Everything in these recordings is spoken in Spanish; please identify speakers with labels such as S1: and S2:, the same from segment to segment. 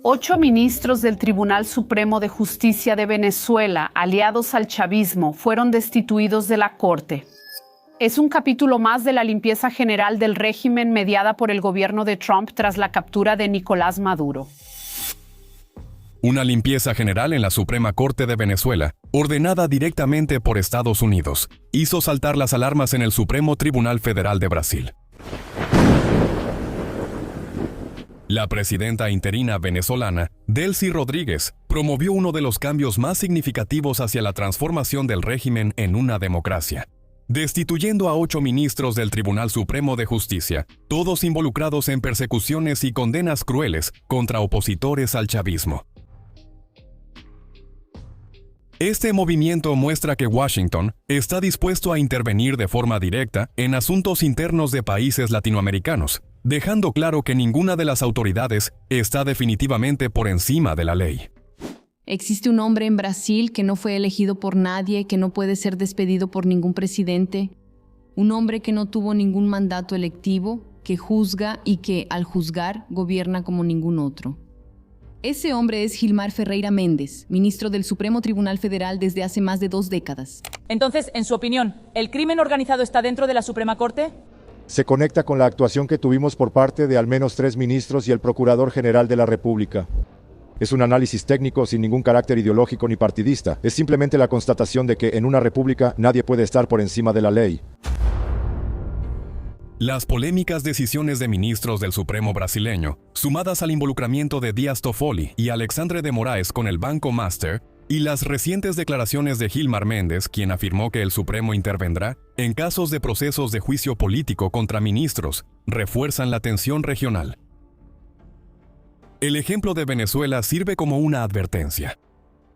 S1: 8 ministros del Tribunal Supremo de Justicia de Venezuela, aliados al chavismo, fueron destituidos de la Corte. Es un capítulo más de la limpieza general del régimen mediada por el gobierno de Trump tras la captura de Nicolás Maduro.
S2: Una limpieza general en la Suprema Corte de Venezuela, ordenada directamente por Estados Unidos, hizo saltar las alarmas en el Supremo Tribunal Federal de Brasil. La presidenta interina venezolana, Delcy Rodríguez, promovió uno de los cambios más significativos hacia la transformación del régimen en una democracia, destituyendo a 8 ministros del Tribunal Supremo de Justicia, todos involucrados en persecuciones y condenas crueles contra opositores al chavismo. Este movimiento muestra que Washington está dispuesto a intervenir de forma directa en asuntos internos de países latinoamericanos, dejando claro que ninguna de las autoridades está definitivamente por encima de la ley.
S3: Existe un hombre en Brasil que no fue elegido por nadie, que no puede ser despedido por ningún presidente. Un hombre que no tuvo ningún mandato electivo, que juzga y que, al juzgar, gobierna como ningún otro. Ese hombre es Gilmar Ferreira Méndez, ministro del Supremo Tribunal Federal desde hace más de 2 décadas.
S4: Entonces, en su opinión, ¿el crimen organizado está dentro de la Suprema Corte?
S5: Se conecta con la actuación que tuvimos por parte de al menos 3 ministros y el Procurador General de la República. Es un análisis técnico sin ningún carácter ideológico ni partidista. Es simplemente la constatación de que en una república nadie puede estar por encima de la ley.
S2: Las polémicas decisiones de ministros del Supremo brasileño, sumadas al involucramiento de Dias Toffoli y Alexandre de Moraes con el Banco Master, y las recientes declaraciones de Gilmar Méndez, quien afirmó que el Supremo intervendrá en casos de procesos de juicio político contra ministros, refuerzan la tensión regional. El ejemplo de Venezuela sirve como una advertencia.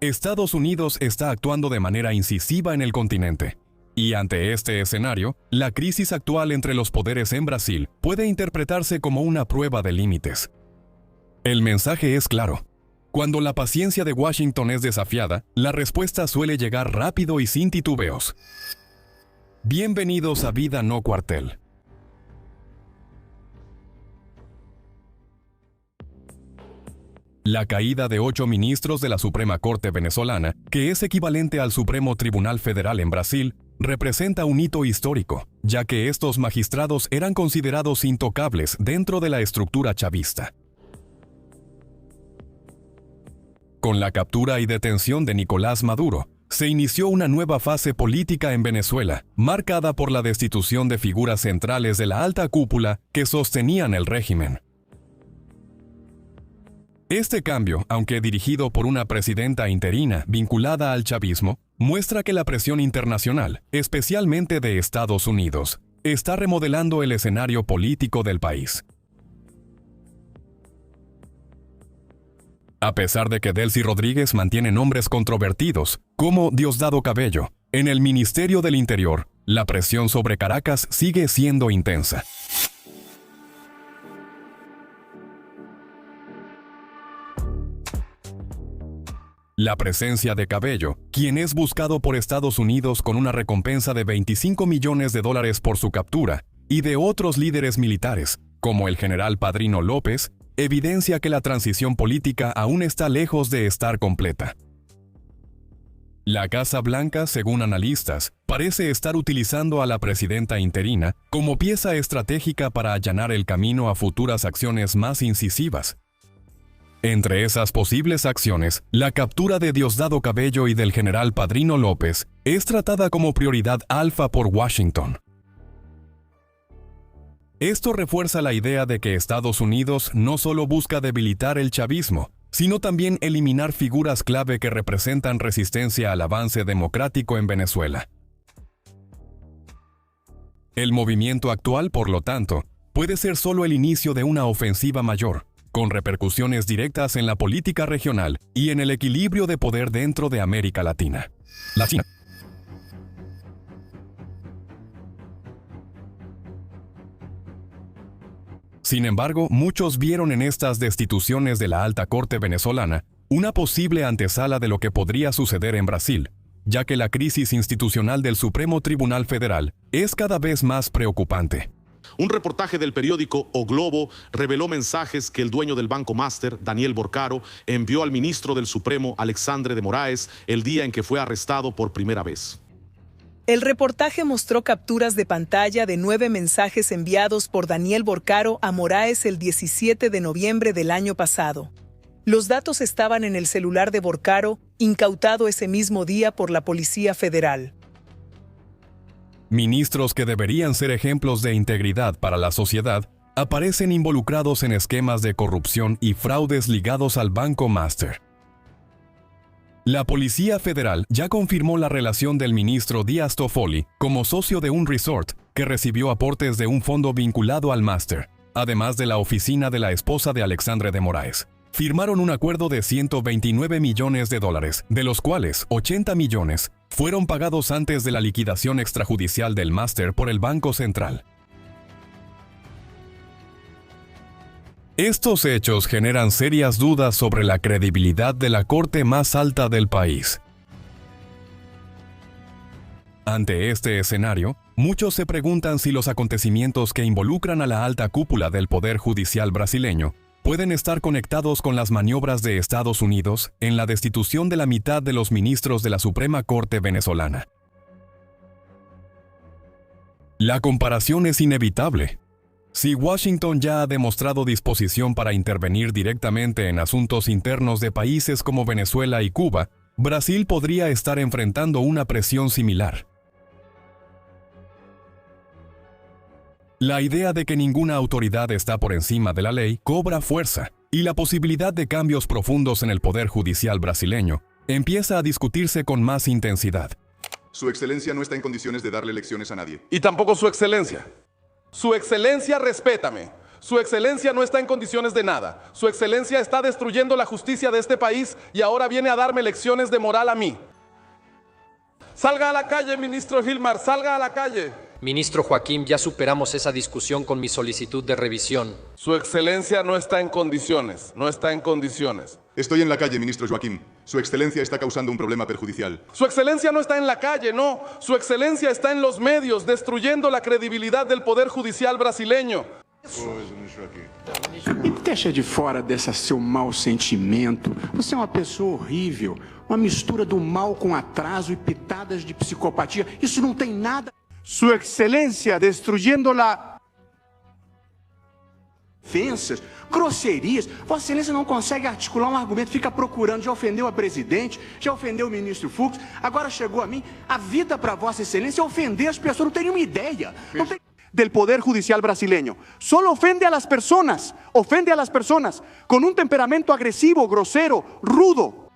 S2: Estados Unidos está actuando de manera incisiva en el continente. Y ante este escenario, la crisis actual entre los poderes en Brasil puede interpretarse como una prueba de límites. El mensaje es claro. Cuando la paciencia de Washington es desafiada, la respuesta suele llegar rápido y sin titubeos. Bienvenidos a Vida No Cuartel. La caída de 8 ministros de la Suprema Corte venezolana, que es equivalente al Supremo Tribunal Federal en Brasil, representa un hito histórico, ya que estos magistrados eran considerados intocables dentro de la estructura chavista. Con la captura y detención de Nicolás Maduro, se inició una nueva fase política en Venezuela, marcada por la destitución de figuras centrales de la alta cúpula que sostenían el régimen. Este cambio, aunque dirigido por una presidenta interina vinculada al chavismo, muestra que la presión internacional, especialmente de Estados Unidos, está remodelando el escenario político del país. A pesar de que Delcy Rodríguez mantiene nombres controvertidos, como Diosdado Cabello, en el Ministerio del Interior, la presión sobre Caracas sigue siendo intensa. La presencia de Cabello, quien es buscado por Estados Unidos con una recompensa de $25 millones por su captura, y de otros líderes militares, como el general Padrino López, evidencia que la transición política aún está lejos de estar completa. La Casa Blanca, según analistas, parece estar utilizando a la presidenta interina como pieza estratégica para allanar el camino a futuras acciones más incisivas. Entre esas posibles acciones, la captura de Diosdado Cabello y del general Padrino López es tratada como prioridad alfa por Washington. Esto refuerza la idea de que Estados Unidos no solo busca debilitar el chavismo, sino también eliminar figuras clave que representan resistencia al avance democrático en Venezuela. El movimiento actual, por lo tanto, puede ser solo el inicio de una ofensiva mayor, con repercusiones directas en la política regional y en el equilibrio de poder dentro de América Latina. Sin embargo, muchos vieron en estas destituciones de la alta corte venezolana una posible antesala de lo que podría suceder en Brasil, ya que la crisis institucional del Supremo Tribunal Federal es cada vez más preocupante.
S6: Un reportaje del periódico O Globo reveló mensajes que el dueño del Banco Master, Daniel Borcaro, envió al ministro del Supremo, Alexandre de Moraes, el día en que fue arrestado por primera vez.
S7: El reportaje mostró capturas de pantalla de 9 mensajes enviados por Daniel Borcaro a Moraes el 17 de noviembre del año pasado. Los datos estaban en el celular de Borcaro, incautado ese mismo día por la Policía Federal.
S2: Ministros que deberían ser ejemplos de integridad para la sociedad aparecen involucrados en esquemas de corrupción y fraudes ligados al Banco Master. La Policía Federal ya confirmó la relación del ministro Díaz Toffoli como socio de un resort que recibió aportes de un fondo vinculado al Master, además de la oficina de la esposa de Alexandre de Moraes. Firmaron un acuerdo de $129 millones, de los cuales 80 millones fueron pagados antes de la liquidación extrajudicial del Master por el Banco Central. Estos hechos generan serias dudas sobre la credibilidad de la corte más alta del país. Ante este escenario, muchos se preguntan si los acontecimientos que involucran a la alta cúpula del Poder Judicial brasileño pueden estar conectados con las maniobras de Estados Unidos en la destitución de la mitad de los ministros de la Suprema Corte venezolana. La comparación es inevitable. Si Washington ya ha demostrado disposición para intervenir directamente en asuntos internos de países como Venezuela y Cuba, Brasil podría estar enfrentando una presión similar. La idea de que ninguna autoridad está por encima de la ley cobra fuerza, y la posibilidad de cambios profundos en el poder judicial brasileño empieza a discutirse con más intensidad.
S8: Su Excelencia no está en condiciones de darle lecciones a nadie.
S9: Y tampoco Su Excelencia. Su Excelencia, respétame. Su Excelencia no está en condiciones de nada. Su Excelencia está destruyendo la justicia de este país y ahora viene a darme lecciones de moral a mí. Salga a la calle, ministro Gilmar, salga a la calle.
S10: Ministro Joaquín, ya superamos esa discusión con mi solicitud de revisión.
S9: Su Excelencia no está en condiciones, no está en condiciones.
S8: Estoy en la calle, ministro Joaquín. Su Excelencia está causando un problema perjudicial.
S9: Su Excelencia no está en la calle, no. Su Excelencia está en los medios, destruyendo la credibilidad del Poder Judicial brasileño.
S11: Me deixa de fora desse seu mau sentimento. Você é uma pessoa horrível. Uma mistura do mal com atraso e pitadas de psicopatia. Isso não tem nada... Su Excelencia destruyendo la... ofensas, grosserias. Vossa Excelência não consegue articular um argumento, fica procurando, já ofendeu a presidente, já ofendeu o ministro Fux, agora chegou a mim. A vida para Vossa Excelência é ofender as pessoas, não tem nenhuma ideia. Não tem... Del Poder Judicial brasileño. Solo ofende a las personas con un temperamento agresivo, grosero, rudo.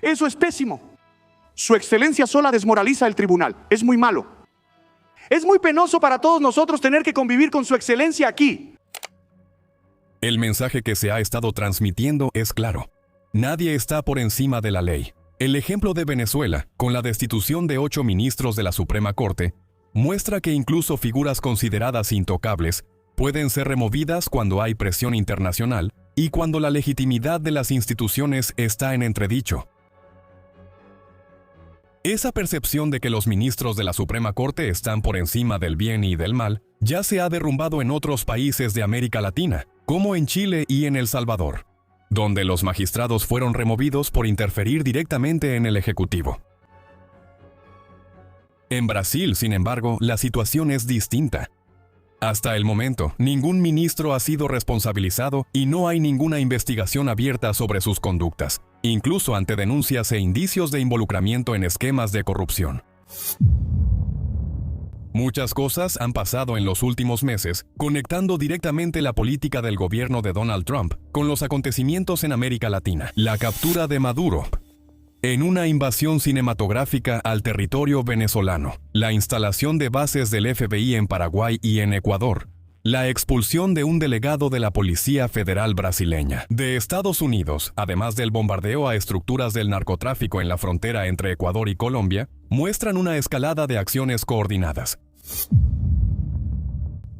S11: Eso es pésimo. Su Excelencia sola desmoraliza el tribunal. Es muy malo. Es muy penoso para todos nosotros tener que convivir con Su Excelencia aquí.
S2: El mensaje que se ha estado transmitiendo es claro. Nadie está por encima de la ley. El ejemplo de Venezuela, con la destitución de 8 ministros de la Suprema Corte, muestra que incluso figuras consideradas intocables pueden ser removidas cuando hay presión internacional y cuando la legitimidad de las instituciones está en entredicho. Esa percepción de que los ministros de la Suprema Corte están por encima del bien y del mal ya se ha derrumbado en otros países de América Latina, como en Chile y en El Salvador, donde los magistrados fueron removidos por interferir directamente en el Ejecutivo. En Brasil, sin embargo, la situación es distinta. Hasta el momento, ningún ministro ha sido responsabilizado y no hay ninguna investigación abierta sobre sus conductas, incluso ante denuncias e indicios de involucramiento en esquemas de corrupción. Muchas cosas han pasado en los últimos meses, conectando directamente la política del gobierno de Donald Trump con los acontecimientos en América Latina. La captura de Maduro en una invasión cinematográfica al territorio venezolano, la instalación de bases del FBI en Paraguay y en Ecuador, la expulsión de un delegado de la Policía Federal brasileña de Estados Unidos, además del bombardeo a estructuras del narcotráfico en la frontera entre Ecuador y Colombia, muestran una escalada de acciones coordinadas.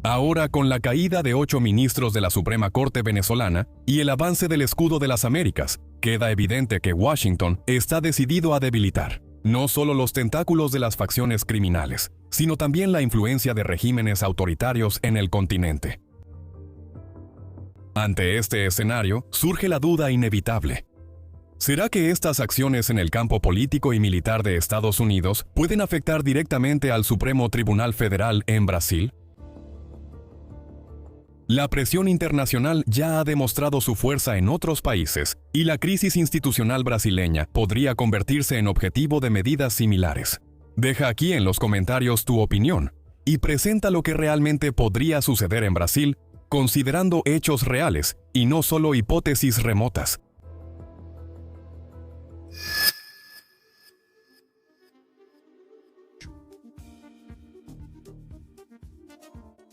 S2: Ahora, con la caída de 8 ministros de la Suprema Corte venezolana y el avance del Escudo de las Américas, queda evidente que Washington está decidido a debilitar no solo los tentáculos de las facciones criminales, sino también la influencia de regímenes autoritarios en el continente. Ante este escenario, surge la duda inevitable. ¿Será que estas acciones en el campo político y militar de Estados Unidos pueden afectar directamente al Supremo Tribunal Federal en Brasil? La presión internacional ya ha demostrado su fuerza en otros países, y la crisis institucional brasileña podría convertirse en objetivo de medidas similares. Deja aquí en los comentarios tu opinión, y presenta lo que realmente podría suceder en Brasil, considerando hechos reales y no solo hipótesis remotas.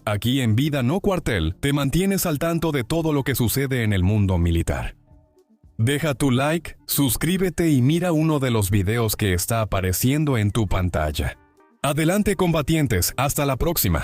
S2: Aquí en Vida No Cuartel te mantienes al tanto de todo lo que sucede en el mundo militar. Deja tu like, suscríbete y mira uno de los videos que está apareciendo en tu pantalla. Adelante, combatientes, hasta la próxima.